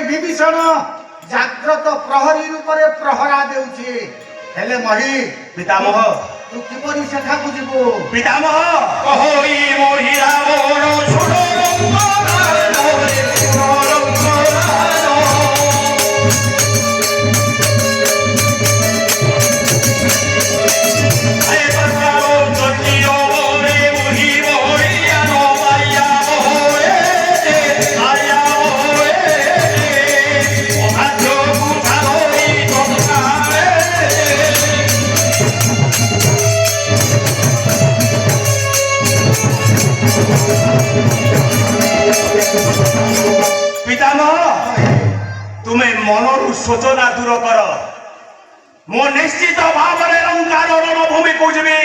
ବିଭୀଷଣ ଜାଗ୍ରତ ପ୍ରହରୀ ରୂପରେ ପ୍ରହରା ଦେଉଛି। ହେଲେ ମହି ପିତାମହ ତୁ କିପରି ସେଠାକୁ ଯିବୁ? ପିତାମହ କହଇ ମହିରା ମୋର ଛୋଟ ତୁମେ ମନରୁ ଶୋଚନା ଦୂର କର। ମୁଁ ନିଶ୍ଚିତ ଭାବରେ ଲଙ୍କାର ରଣଭୂମିକୁ ଯିବି।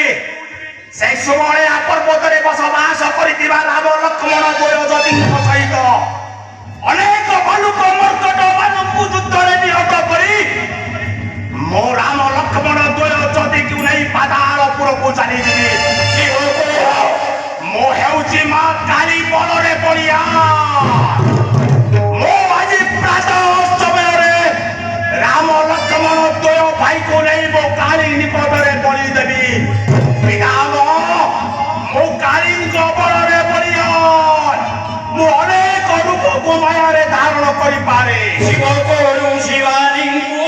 ସେ ସୁବର୍ଣ୍ଣିଆ ପର୍ବତରେ ବସବାସ କରିଥିବା ରାମ ଲକ୍ଷ୍ମଣ ଦ୍ୱୟୋଜତୀଙ୍କ ସହିତ ଅନେକ ଭାଲୁକ ମର୍କଟ ମାନଙ୍କୁ ଯୁଦ୍ଧରେ ନିହତ କରି ମୋ ରାମ ଲକ୍ଷ୍ମଣ ଦ୍ୱୟୋଜତୀଙ୍କୁ ନେଇ ପାତାଳପୁରକୁ ଚାଲିଯିବି। ମୁଁ ହେଉଛି ମା କାଳୀ ବଳରେ ପଡ଼ିଆ। ରାମ ଲକ୍ଷ୍ମଣ ଦ୍ୱୟ ଭାଇକୁ ନେଇ ମୋ କାଳୀ ନିକଟରେ ବଳି ଦେବି। ମୁଁ କାଳୀଙ୍କ ବଳରେ ବଳିଆ। ମୁଁ ଅନେକ ରୂପକୁ ମାୟାରେ ଧାରଣ କରିପାରେ। ଶିବ କରୁ ଶିବାନୀଙ୍କୁ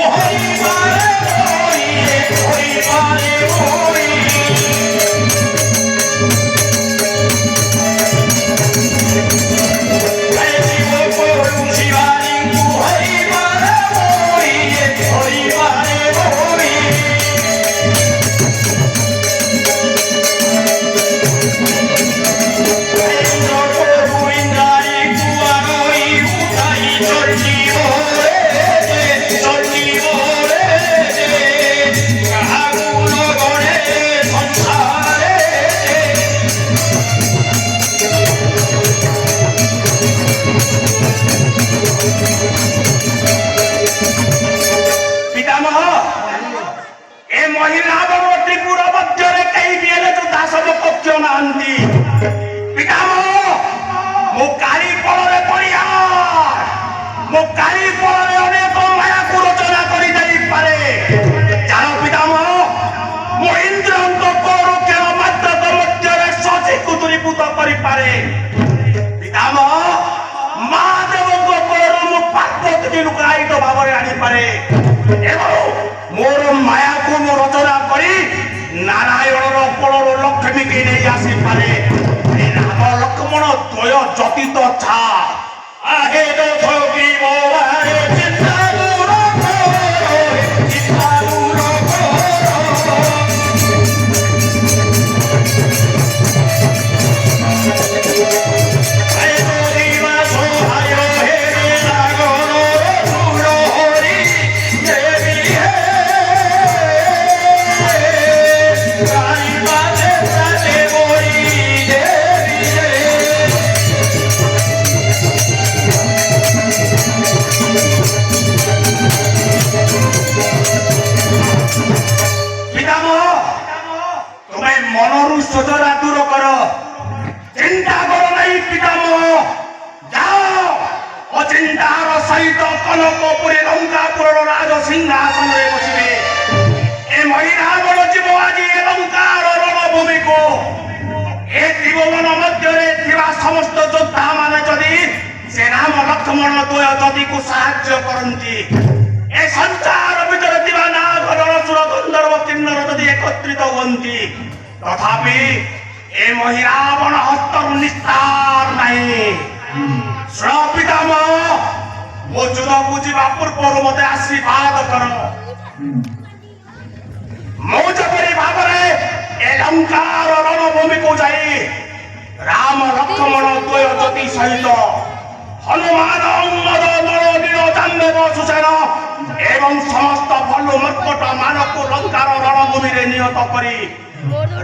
ମୋର ମାୟାକୁ ମୁଁ ରଚନା କରି ନାରାୟଣର କୋଳରୁ ଲକ୍ଷ୍ମୀକି ନେଇ ଆସିପାରେ। ରାମ ଲକ୍ଷ୍ମଣ ଦ୍ୱୟ ଯତିତ ଛା ସଜରା ଦୂର କର। ଚିନ୍ତା କର ନାହିଁ ପିତାମହ। ଯାଅ ଅଚିନ୍ତାର ସହିତ କନକପୁରୀ ଲଙ୍କାପୁରର ରାଜ ସିଂହାସନରେ ବସିବେ। ଏ ମହିରାବଣ ଯିବ ଆଜି ଏ ଲଙ୍କାର ରଣଭୂମିକୁ। ଏ ତ୍ରିଭୁବନ ମଧ୍ୟରେ ଥିବା ସମସ୍ତ ଯୋଦ୍ଧା ମାନେ ଯଦି ସେ ରାମ ଲକ୍ଷ୍ମଣ ଦ୍ୱୟୋଜତୀକୁ ସାହାଯ୍ୟ କରନ୍ତି, ଏ ସଂସାର ଭିତରେ ଥିବା ନାଗ ନରସୁର ଗନ୍ଧର୍ବ କିନ୍ନର ଯଦି ଏକତ୍ରିତ ହୁଅନ୍ତି, ତଥାପି ଏ ମହିରାବଣ ହସ୍ତରୁ ନିସ୍ତାର ନାହିଁ। ଶୁଣ ପିତାମହ, ମୋ ଯୁଦ୍ଧକୁ ଯିବା ପୂର୍ବରୁ ମତେ ଆଶୀର୍ବାଦ କର। ମୁଁ ଯେପରି ଭାବରେ ଏ ଲଙ୍କାର ରଣଭୂମିକୁ ଯାଇ ରାମ ଲକ୍ଷ୍ମଣ ଦ୍ୱୟୋଜତୀ ସହିତ ହନୁମାନ ଅନ୍ମଦ ନଳ ନୀଳ ଜାମ୍ବେବ ସୁସେନ ଏବଂ ସମସ୍ତ ଭଲୁ ମର୍କଟ ମାନଙ୍କୁ ଲଙ୍କାର ରଣଭୂମିରେ ନିହତ କରି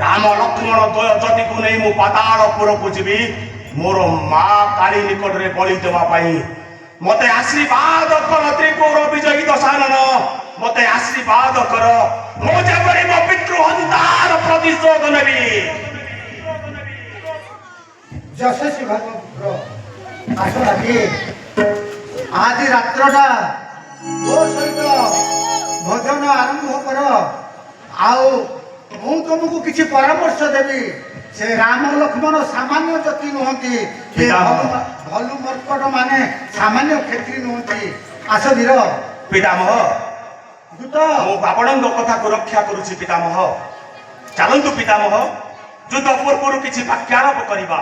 ରାମ ଲକ୍ଷ୍ମଣ ଦ୍ୱୟୋଜତୀକୁ ନେଇ ମୁଁ ପାତାଳପୁରକୁ ଯିବି ମୋର ମା କାଳୀ ନିକଟରେ ବଳି ଦେବା ପାଇଁ। ମତେ ଆଶୀର୍ବାଦ କର ତ୍ରିପୁର ବିଜୟୀ ଦଶାନନ, ମତେ ଆଶୀର୍ବାଦ କର। ମୁଁ ଯେପରି ମୋ ପିତୃ ହନ୍ତାର ପ୍ରତିଶୋଧ ନେବି। ଯଶସ୍ୱୀ ଭାଗବତ ଆସ ରାଧେ। ଆଜି ରାତ୍ରଟା ମୋ ସହିତ ଭୋଜନ ଆରମ୍ଭ କର। ଆଉ ମୁଁ ତୁମକୁ କିଛି ପରାମର୍ଶ ଦେବି। ସେ ରାମ ଲକ୍ଷ୍ମଣ ସାମାନ୍ୟ ଜ୍ୟୋତି ନୁହନ୍ତି, ସେ ଭଲୁ ମର୍କଟ ମାନେ ସାମାନ୍ୟ କ୍ଷେତ୍ରୀ ନୁହନ୍ତି। ଆସ ଧୀର ପିତାମହ, ଦୂତ। ମୁଁ ଆପଣଙ୍କ କଥାକୁ ରକ୍ଷା କରୁଛି ପିତାମହ। ଚାଲନ୍ତୁ ପିତାମହ, ଯୁଦ୍ଧ ପୂର୍ବରୁ କିଛି ବାକ୍ୟାଳାପ କରିବା।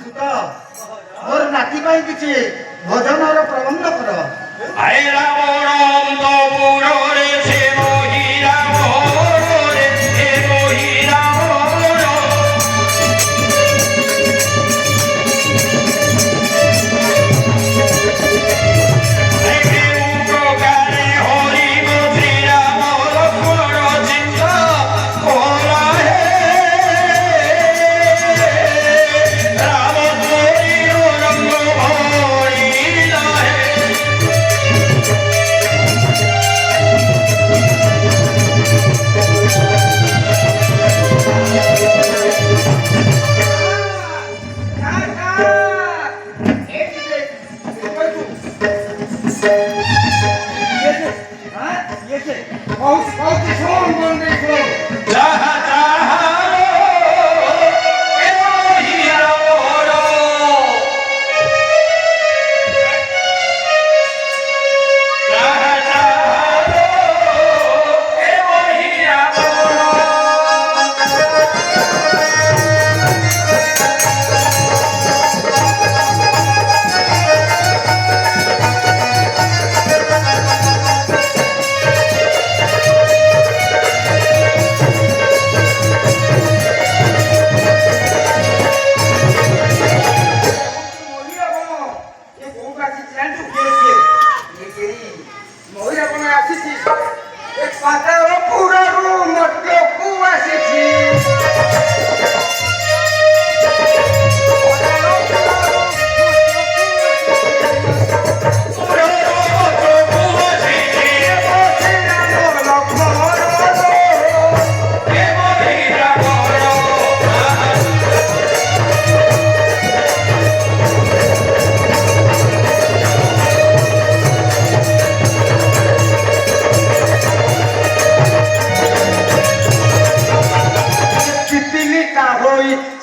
ଦୂତ, ମୋର ନାତି ପାଇଁ କିଛି ଭୋଜନର ପ୍ରବନ୍ଧ କର। ଆଏ ରାବଣ ଅନ୍ତପୁରରେ ସେ ମୋହି ରାବଣରେ, ସେ ମୋହି ରାବଣ। ଆଏ କେଉଁ ପ୍ରକାରେ ହରିବ ଶ୍ରୀରାମ ଲକ୍ଷ୍ମଣ ଚିନ୍ତା କରା ହେ। ରାମ ଚୋରିର ରଙ୍ଗ ଭରିଲା ହେ। ଯାହା ଯାହାର ଏ ମୋହି ରାବଣ। ଯାହା ଯାହାର ଏ ମୋହି ରାବଣ।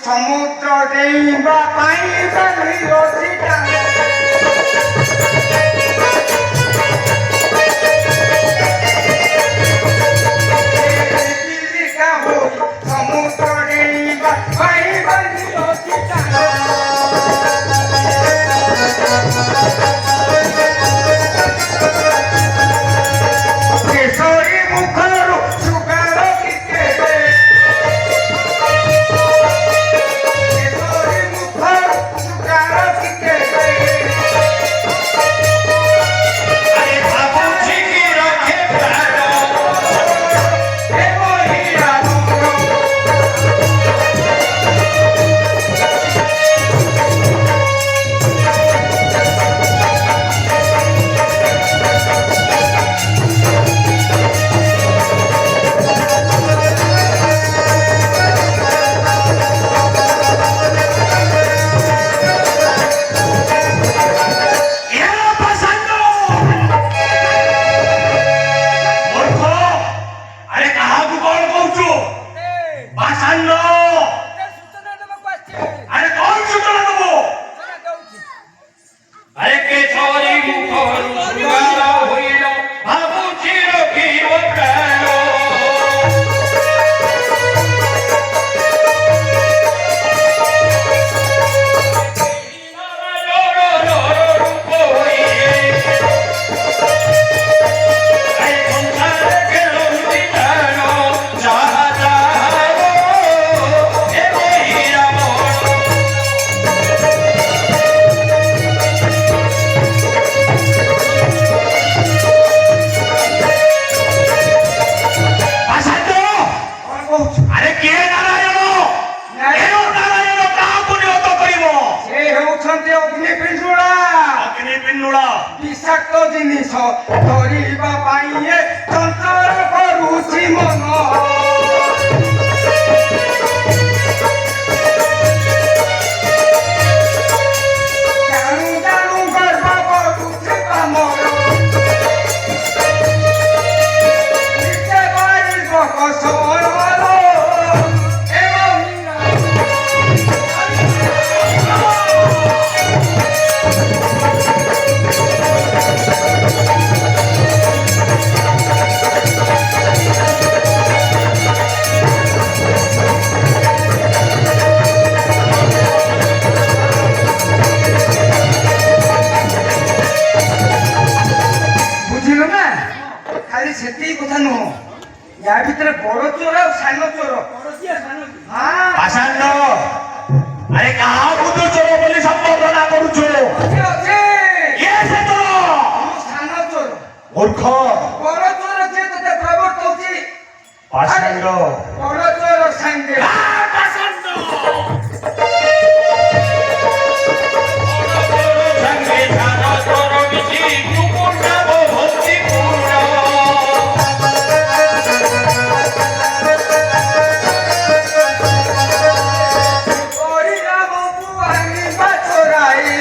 ସମୁଦ୍ର ଡେଇବା ପାଇଁ ବାଲି ଅଛି ସମୁଦ୍ର ଡେଇବା ପାଇଁ ବାଲି ଅଛି କେଶରୀ ମୁଖରୁ ସୁଗାର ଟିକେ ଆରେ ଭାବୁଛି କି ରଖେ ପ୍ରାଣ। ବିଷାକ୍ତ ଜିନିଷ ଧରିବା ପାଇଁ ଚଞ୍ଚଳ କରୁଛି ମନ। ଜାଣୁ ଜାଣୁ ଗର୍ବ କରୁଛି କାମ। ସେତିକି କଥା ନୁହଁ ୟା ଭିତରେ ବଡ ଚୋର ଆଉ ସାନ ଚୋର ହଁ ପାଷାଣ୍ଡ ଆରେ କାହାକୁ ତୁ ଚୋର ବୋଲି ସମ୍ବୋଧନା କରୁଛୁ? ଅଛି ଅଛି କିଏ ସେ ଚୋର? ମୁଁ ସାନ ଚୋର ମୂର୍ଖ ବଡ ଚୋର ଯିଏ ତତେ ପ୍ରବର୍ତ୍ତଉଛି ପାଷାଣ୍ଡ ବଡ ଚୋର ସାଙ୍ଗେ ପରିଣାମକୁ ଆଣିବା ଚୋରାଇ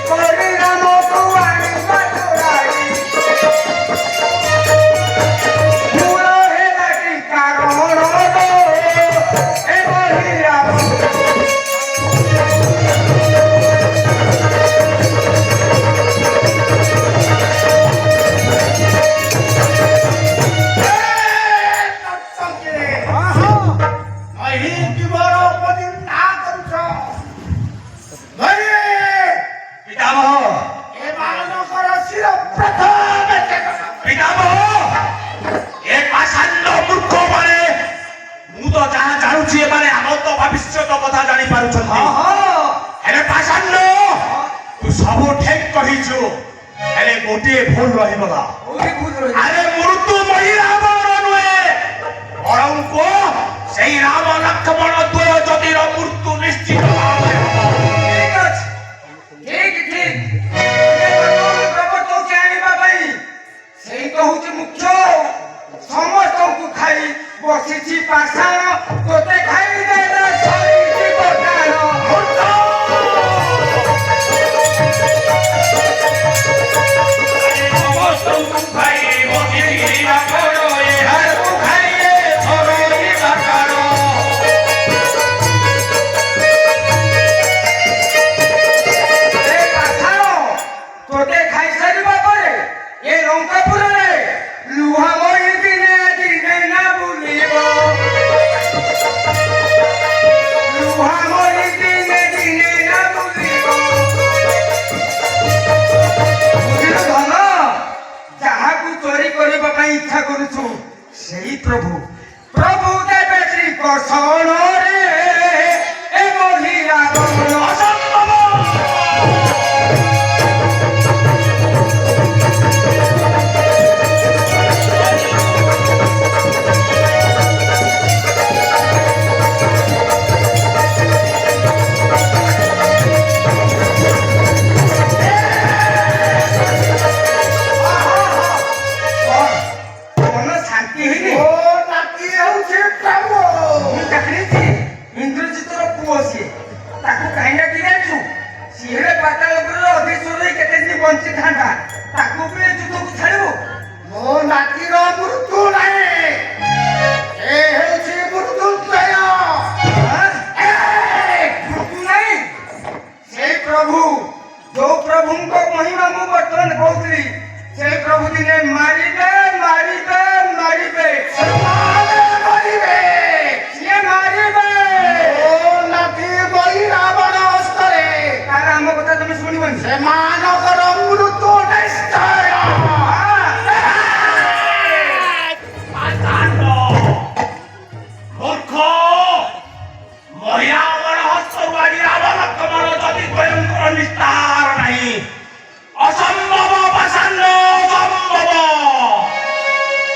ପରିଣାମକୁ ଆଣିବା ଚୋରାଇ ମୂଳ ହେଲା କି କାରଣ ଏଭଳି ରାମ ପିତାମହ ପିତାମହ ଏ ପାଷାଣ୍ଡ ମୂର୍ଖ ମାନେ ମୁଁ ତ ଯାହା ଜାଣୁଛି ଏମାନେ ଆମ ତ ଭବିଷ୍ୟତ କଥା ଜାଣିପାରୁଛନ୍ତି। ହେଲେ ପାଷାଣ୍ଡ ତୁ ସବୁ ଠିକ କହିଛୁ ହେଲେ ଗୋଟିଏ ଭୁଲ ରହିଗଲା। ଆରେ ମୃତ୍ୟୁ ମହି ରାବଣ ନୁହେଁ ବରଂ ସେଇ ରାମ ଲକ୍ଷ୍ମଣ ଦ୍ୱୟ ଯଦିର ମୃତ୍ୟୁ ନିଶ୍ଚିତ ଭାବରେ ହବ। ଠିକ ଅଛି ଠିକ ଠିକ ପ୍ରବର୍ତ୍ତଉଛି ଆଣିବା ପାଇଁ ସେଇ ତ ହଉଛି ମୁଖ୍ୟ ସମସ୍ତଙ୍କୁ ଖାଇ ବସିଛି ପାଷାଣ ତୋତେ ଖାଇଦେଲା ସରିଛି ପଟାଣ ସମସ୍ତଙ୍କୁ ଖାଇ ବସିଛି ବାକଡ଼ ଏହାକୁ ଖାଇଲେ ସରୋଇ ବାକଡ଼। ଏ ପାଷାଣ ତୋତେ ଖାଇସାରିବା ପରେ ଏ ଲଙ୍କାପୁରରେ ଲୁହାମୟୀ ଦିନେ ଦିନେ ନା ବୁଲିବ ଲୁହାମୟୀ ଦିନେ ଦିନେ ନା ବୁଲିବ ବୁଝିଲୁ ଧନ ଯାହାକୁ ଚୋରି କରିବା ପାଇଁ ଇଚ୍ଛା କରୁଛୁ ସେଇ ପ୍ରଭୁ ପ୍ରଭୁ ଦେବେ ଶ୍ରୀକୃଷ୍ଣରେ ଏ ମହିଳା ଅସମ୍ଭବ ମନ ଶାନ୍ତି ହେଇନି ମୁଁ ଜାଣିଛି ଇନ୍ଦ୍ରଜିତର ପୁଅ ସିଏ ତାକୁ କାହିଁ ଡାକି ଜାଣିଛୁ ସିଏ ହେଲେ ପାତାଳପୁରର ଅଧୀଶ୍ୱର ହେଇ କେତେ ଦିନ ବଞ୍ଚିଥାନ୍ତା ତାକୁ ବି ଏ ଯୁଦ୍ଧକୁ ଛାଡ଼ିବୁ ମୋ ନାତିର ମୃତ୍ୟୁ ନାହିଁ ଏ ହେଉଛି ମୃତ୍ୟୁଞ୍ଜୟ। ମୃତ୍ୟୁ ନାହିଁ ସେଇ ପ୍ରଭୁ ଯୋଉ ପ୍ରଭୁଙ୍କ ମହିମା ମୁଁ ବର୍ତ୍ତମାନ କହୁଥିଲି ସେଇ ପ୍ରଭୁ ଦିନେ ମାରିବେ ମାରିବେ ମାରିବେ ସେମାନେ ମରିବେ। ସିଏ ମାରିବେ ମୋ ନାତି ବହି ରାବଣ ହସ୍ତରେ ତାର ଆମ କଥା ତମେ ଶୁଣିବନି ସେମାନଙ୍କର ମୃତ୍ୟୁ ନିଶ୍ଚୟ। ପାଷାଣ୍ଡ ମୂର୍ଖ ମହିଳାଙ୍କର ହସ୍ତରୁ ଆଜି ରାମ ଲକ୍ଷ୍ମଣ ଯଦି ସ୍ୱୟଂଙ୍କର ନିସ୍ତାର ନାହିଁ ଅସମ୍ଭବ ପାଷାଣ୍ଡ ଅସମ୍ଭବ।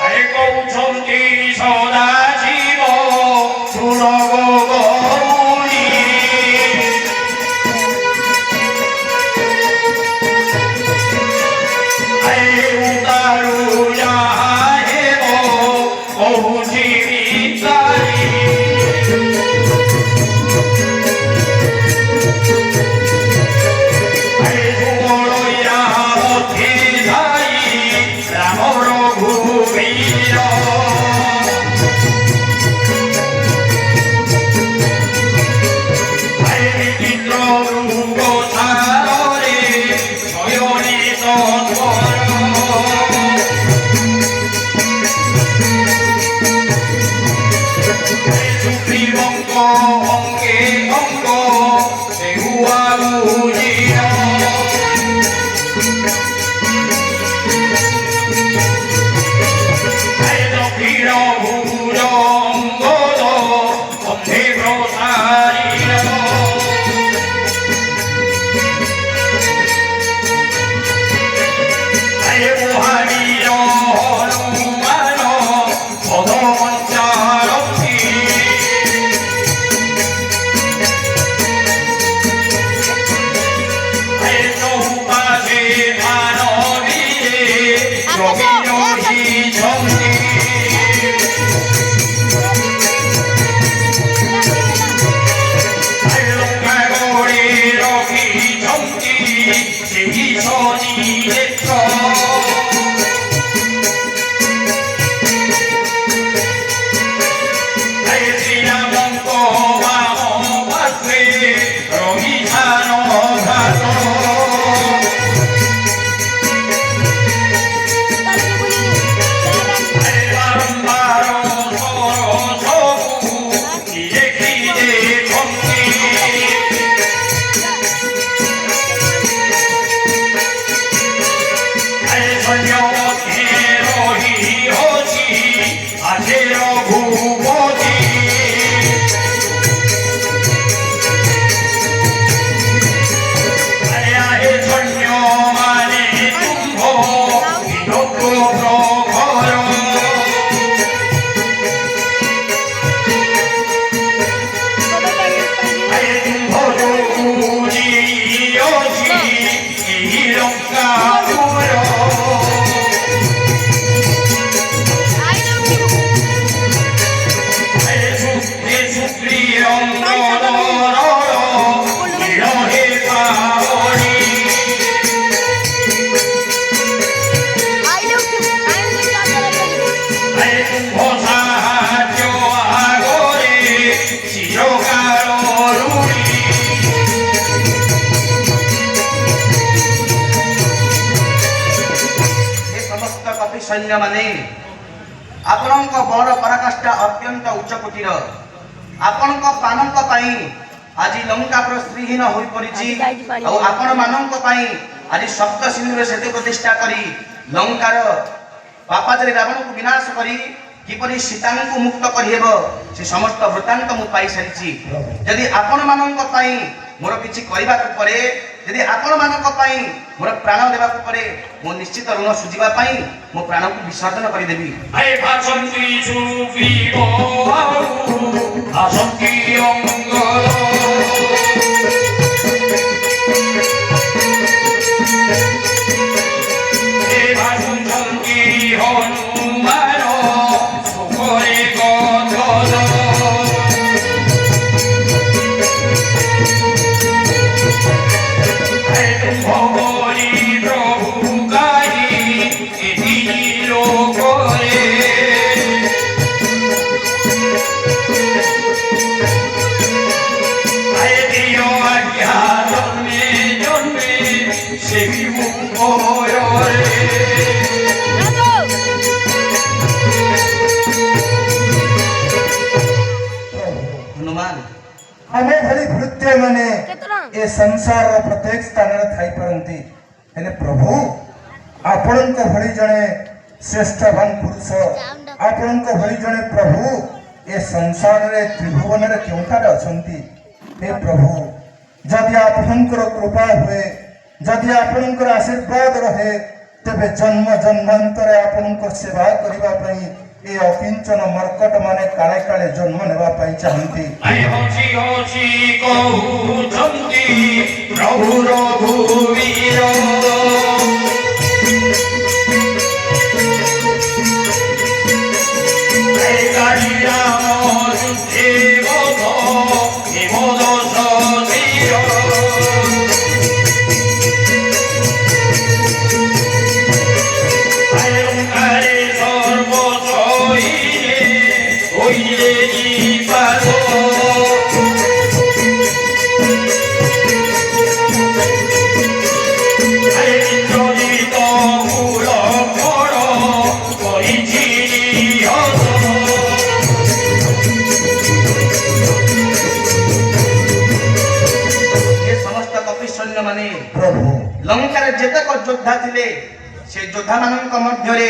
ଆରେ କହୁଛନ୍ତି ସଦାଶିବ ଶୁଣ ଗୋ ଗରୁଡ଼ି। লঙ্কাপুর सैन्य माने आपणक बड़ पराकाष्ठा अत्यंत उच्चकोटीर आपणक पानक पाई आज लंकापुर श्रीहीन होई परिछि और आपण मानक पाई आज सप्त सिंधुरे सेतु प्रतिष्ठा करी लंकार पापाचारी रावण को विनाश करी किपरि सीता को मुक्त करिहेब से समस्त वृत्तांत मु पाई सारिछि यदि आपण मानक पाई मोर किछि करबा को पड़े यदि आपण मानक पाई मोर प्राण देबा को पड़े मो निश्चित ऋण सुझिबा पाई मो प्राण को विसर्जन करि देबी आए भाषंती सुफिबो आसंती अंगल ए भाषंती हनुमान सुखरे गंधल भगवती प्रभु गाई एही लोकरे आए दियो आज्ञा जन्मे जन्मे सेवी मुखरे हनुमान ଆମେ ଭଳି ଭୃତ୍ୟ ମାନେ ଏ ସଂସାରର ପ୍ରତ୍ୟେକ ସ୍ଥାନରେ ଥାଇପାରନ୍ତି ହେଲେ ପ୍ରଭୁ ଆପଣଙ୍କ ଭଳି ଜଣେ ଶ୍ରେଷ୍ଠବାନ ପୁରୁଷ ଆପଣଙ୍କ ଭଳି ଜଣେ ପ୍ରଭୁ ଏ ସଂସାରରେ ତ୍ରିଭୁବନରେ କେଉଁଠାରେ ଅଛନ୍ତି ହେ ପ୍ରଭୁ ଯଦି ଆପଣଙ୍କର କୃପା ହୁଏ ଯଦି ଆପଣଙ୍କର ଆଶୀର୍ବାଦ ରହେ ତେବେ ଜନ୍ମ ଜନ୍ମାନ୍ତରେ ଆପଣଙ୍କ ସେବା କରିବା ପାଇଁ ଏ ଅକିଞ୍ଚନ ମର୍କଟ ମାନେ କାଳେ କାଳେ ଜନ୍ମ ନେବା ପାଇଁ ଚାହାନ୍ତି ଆଏ ହସି ହସି କହୁଛନ୍ତି ପ୍ରଭୁ ରଘୁବୀର ଆଏ ଗାଡ଼ି ରାମ ଯୁଦ୍ଧେ ବଧ ହେମଦ ସଧୀର ଆଏ ଲଙ୍କାରେ ସର୍ବଶୟୀରେ হইলে জীবাদ চলিত ফুল ফল করিছি ये समस्त कपि सैन्य माने ପ୍ରଭୁ लंकार जेतक योद्धा थिले से योद्धा मानक मध्यरे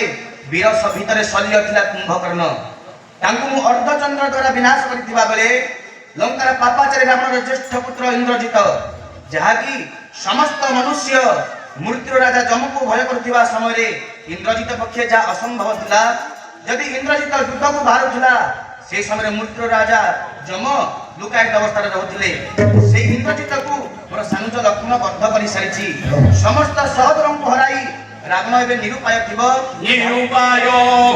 वीर भितर शल्य थिला कुंभकर्ण तांकु मु अर्धचंद्र द्वारा विनाश करथिबा बेले लंकार पापाचारी रावणर ज्येष्ठ पुत्र इंद्रजित जहाकी समस्त मनुष्य मृत्यु राजा जम को भय करथिबा समय रे इंद्रजित पक्षे जा असंभव थिला यदि इंद्रजित युद्ध को बारुथिला से समय मृत्यु राजा जम लुकायित अवस्था रहउथिले से इंद्रजित को मोर सानुज लक्ष्मण बद्ध करि सारिछि समस्त सहदरं को हराई रावण एबे निरुपाय थिबो নিরুপায়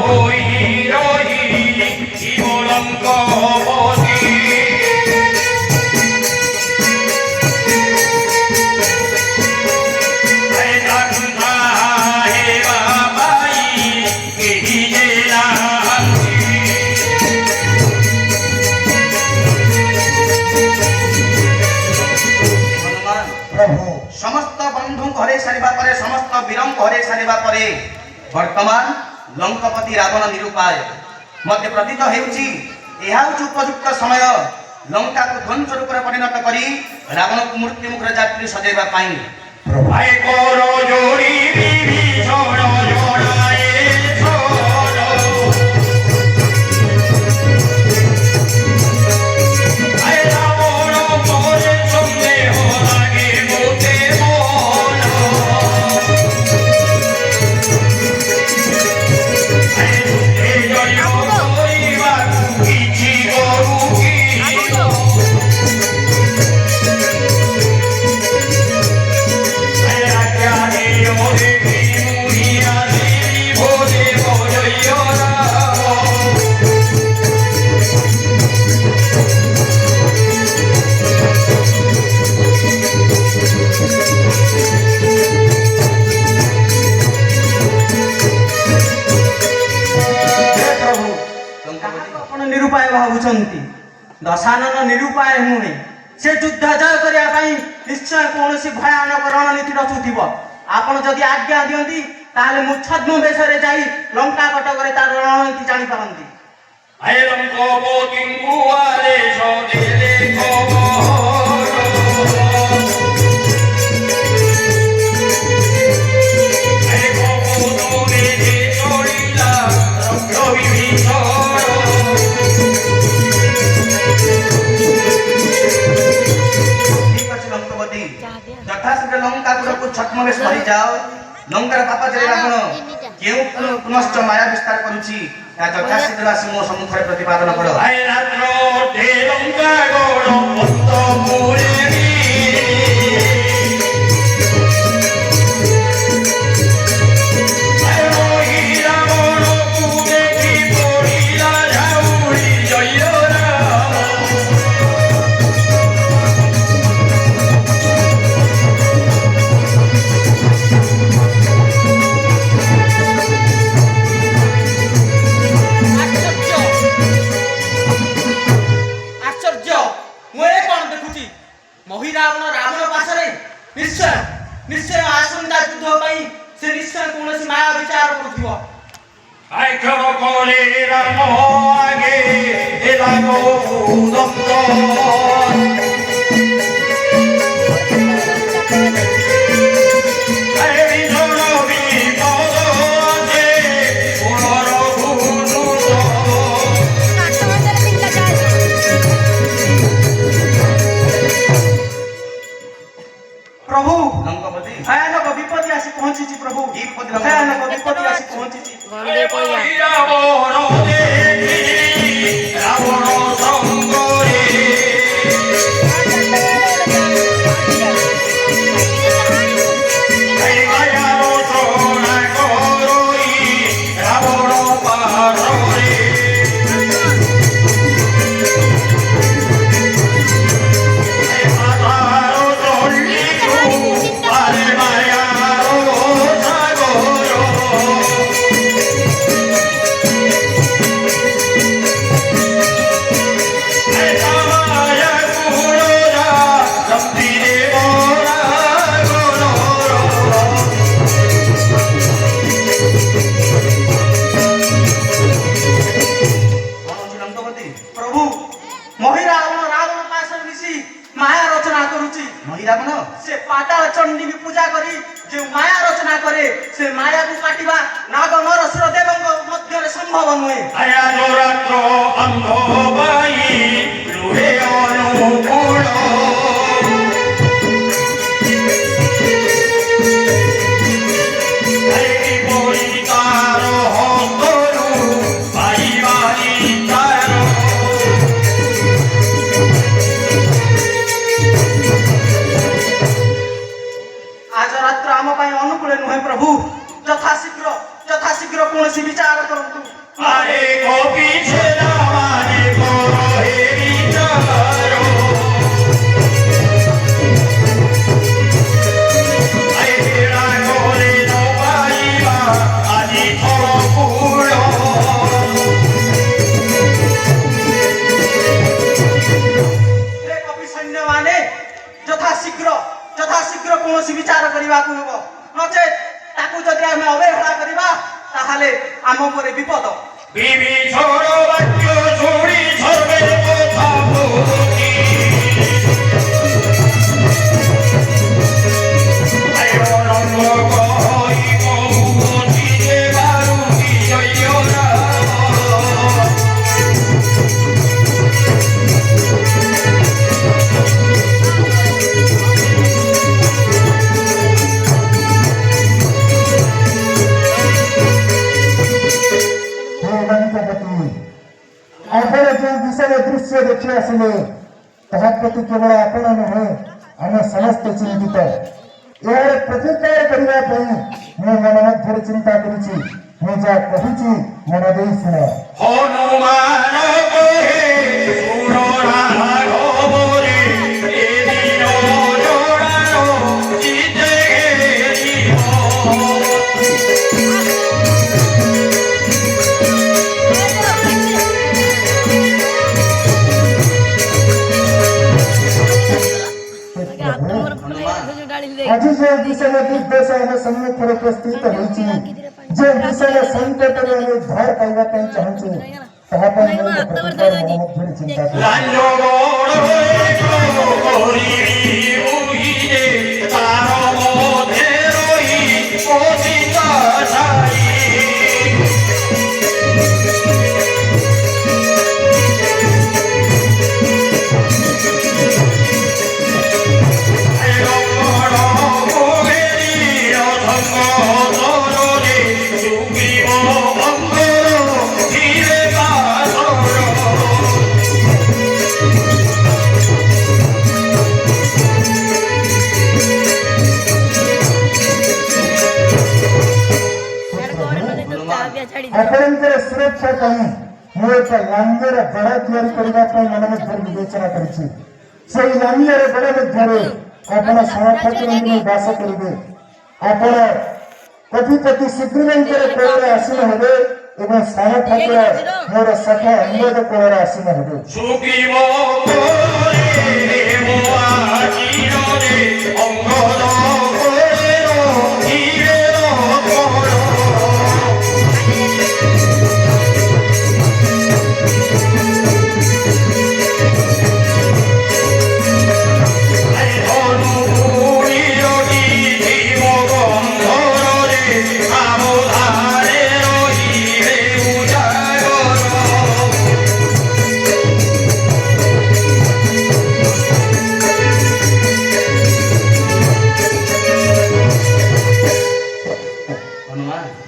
হই রহি জীবলঙ্ক বনি আয় ডাকুনা হে বাবাই কেহি যে हनुमान ପ୍ରଭୁ समस्त बंधु घरे सारिबा परे समस्त वीरं घरे सारिबा परे वर्तमान लंकापति रावण निरुपाय मध्य प्रतीत हेउची एहा उपयुक्त समय लंका को ध्वंस रूप में परिणत करी रावण को मृत्यु मुखर जात्री सजाइबा पाई ପ୍ରଭୁ আয় কর জড়ি বিভীষণ জড়ায়ে ছড় আয় রাবণ পরে সন্দেহ লাগে মোতে মন আয় যুদ্ধে জয় করিବାକୁ କିଛି কରୁ কি আয় আজ্ঞা ଆସନ୍ତି। ଦଶାନନ ନିରୁପାୟ ନୁହେଁ, ସେ ଯୁଦ୍ଧ ଜୟ କରିବା ପାଇଁ ନିଶ୍ଚୟ କୌଣସି ଭୟାନକ ରଣନୀତି ରଚୁଥିବ। ଆପଣ ଯଦି ଆଜ୍ଞା ଦିଅନ୍ତି ତାହେଲେ ମୁଁ ଛଦ୍ମ ବେଶରେ ଯାଇ ଲଙ୍କା କଟକରେ ତାର ରଣନୀତି ଜାଣିପାରନ୍ତି। Ayam kobo tinggu ale sodele kobo Ay kobo dole de solila Rokro vivisoro ঠিক আছে লঙ্কাপতি, যথাশীঘ্র লঙ্কাপুরକୁ ଛଦ୍ମବେଶ କରି ଯାଅ। ଲଙ୍କାର ପାପା ଯେ ରାବଣ କେଉଁ ପୁନଶ୍ଚ ମାୟା ବିସ୍ତାର କରୁଛି ତାହା ଯଥାଶୀଘ୍ର ଆସି ମୋ ସମ୍ମୁଖରେ ପ୍ରତିପାଦନ କର। Ay ratro de longa goro Otto mureni Ay rohira goro kude ki porila jauri joyora ଆଶ୍ଚର୍ଯ୍ୟ, ମୁଁ ଏ କଣ ଦେଖୁଛି? ମହିରାବଣ ରାବଣ ପାଶରେ ନିଶ୍ଚୟ ଆସନ୍ତା ଯୁଦ୍ଧ ପାଇଁ ସେ ନିଶ୍ଚୟ କୌଣସି ମାୟା ବିଚାର କରୁଥିବ। Ay karo kore ramo age elago udotto Ay visono vi modo age unoro bunuto ପ୍ରଭୁ, ଲଙ୍କାପତି, ଭୟାନକ ବିପତ୍ତି ଆସି ପହଞ୍ଚିଛି। ପ୍ରଭୁ, କି ବିପତ୍ତି? ଭୟାନକ ବିପତ୍ତି ଆସି ପହଞ୍ଚିଛି। ରାବଣ ଦେଖି ରାବଣ ସଙ୍ଗରେ Ay ମାୟାର ଶୋଣା କରଇ ରାବଣ ପାରରେ Ay ମାତାର ଚଣ୍ଡୀକୁ ପାରେ ମାୟାର ସାଗର Ay ମାୟା କୁଳରା ରକ୍ତିରେ ମରା ଗଣର କଣ ଅଛି ଲଙ୍କାପତି? ପ୍ରଭୁ, ମହିରାବଣ ରାବଣ ପାଶରେ ମିଶି ମାୟା ରଚନା କରୁଛି। ମହିରାବଣ ସେ ପାତାଳ ଚଣ୍ଡୀକି ପୂଜା କରି ଯେଉଁ ମାୟା ରଚନା କରେ ସେ ମାୟାକୁ କାଟିବା ନାଗ ନରସୁର ଦେବଙ୍କ ମଧ୍ୟରେ ସମ୍ଭବ ନୁହେଁ। ଆୟାନ ରାତ୍ର ଅନ୍ଧ ବାଇ ରୁହେ ଅନୁକୂଳ ଆରେ କିପରି ତାର ହସ୍ତରୁ ପାଇବାରି ତାର ଆଜ ରାତ୍ର ଆମ ପାଇଁ ଅନୁକୂଳ ନୁହେଁ। ପ୍ରଭୁ, ଯଥାଶୀଘ୍ର କୌଣସି ବିଚାର କରନ୍ତୁ। ଆରେ କପି ଛେଲା ମାନେ କର ହେ ବିଚାର ଆରେ ହେଳା ଗଲେ ନ ପାଇବା ଆଜି ଥର କୂଳ ହେ କପି ସୈନ୍ୟମାନେ, ଯଥାଶୀଘ୍ର କୌଣସି ବିଚାର କରିବାକୁ ହେବ। ନଚେତ୍ ତାକୁ ଯଦି ଆମେ ଅବହେଳା କରିବା ତାହେଲେ ଆମ ଉପରେ ବିପଦ। বিভীষণ বাক্য ছুড়ি সর্বে কথা ভূতি আয়রঙ্গ কই কৌতি যে বারুতি জয়রা हे लंकापति, ଆପଣ ଯେଉଁ ବିଷୟ ଦୃଶ୍ୟ ଦେଖି ଆସିଲେ ତାହା ପ୍ରତି କେବଳ ଆପଣ ନୁହେଁ ଆମେ ସମସ୍ତେ ଚିନ୍ତିତ। ଏହାର ପ୍ରତିକାର କରିବା ପାଇଁ ମୁଁ ମନ ମଧ୍ୟରେ ଚିନ୍ତା କରୁଛି। ମୁଁ ଯାହା କହୁଛି ମନ ଦେଇ ଶୁଣ। হনুমান কহে শুন রাঘবরে এদিন জোড়ানো চিতে গেরিব दिवस आम सम्मुखें उपस्थित होइछि जे विषय संकट रे हम उद्धार पाइबा ପାଇଁ ଚାହୁଁଛୁ ତାହା ପାଇଁ ମୁଁ ପ୍ରତିକାର ମନ ମଧ୍ୟରେ ଚିନ୍ତା କରେ ଆପଣଙ୍କର ସୁରକ୍ଷା ପାଇଁ ମୁଁ ଏକ ଲାଞ୍ଜର ବେଢ଼ା ତିଆରି କରିବା ପାଇଁ ମନ ମଧ୍ୟରେ ବିବେଚନା କରିଛି ସେହି ଲାଞ୍ଜର ବେଢ଼ା ମଧ୍ୟରେ ଆପଣ ଠାକୁରଙ୍କୁ ବାସ କରିବେ ଆପଣ କୋଟିପତି ଶୀଘ୍ରଙ୍କର କୋଳରେ ଆସୀନ ହେବେ ଏବଂ ସାନ ଠାକୁର ମୋର ସଖା ଅଙ୍ଗଦ କୋଳରେ ଆସୀନ ହେବେ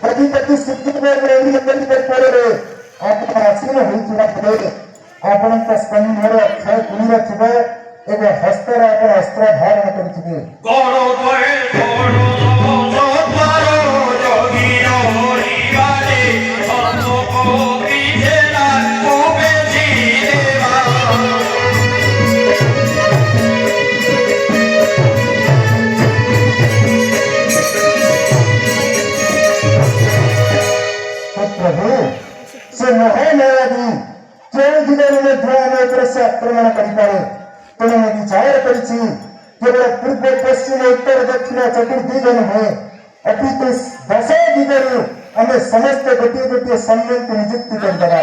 କୋଟିପତି ଶୀଘ୍ର କୋଳରେ ଆପଣ ଆସୀନ ହୋଇଥିବା ବେଳେ ଆପଣଙ୍କ ସ୍କନ୍ଧର ଅକ୍ଷୟ କୁଣିର ଥିବ ଏବଂ ହସ୍ତରେ ଆପଣ ଅସ୍ତ୍ର ଧାରଣ କରିଥିବେ प्रभु से महानायादी केवल दिनों में ध्यान पर से आक्रमण करिपारे तेणु मैं विचार करिछि केवल पूर्व पश्चिम उत्तर दक्षिण चतुर्दिग नुहे अपितु 10 दिगरु आमे समस्त गोटे गोटे सम्मेलन नियुक्ति करदबा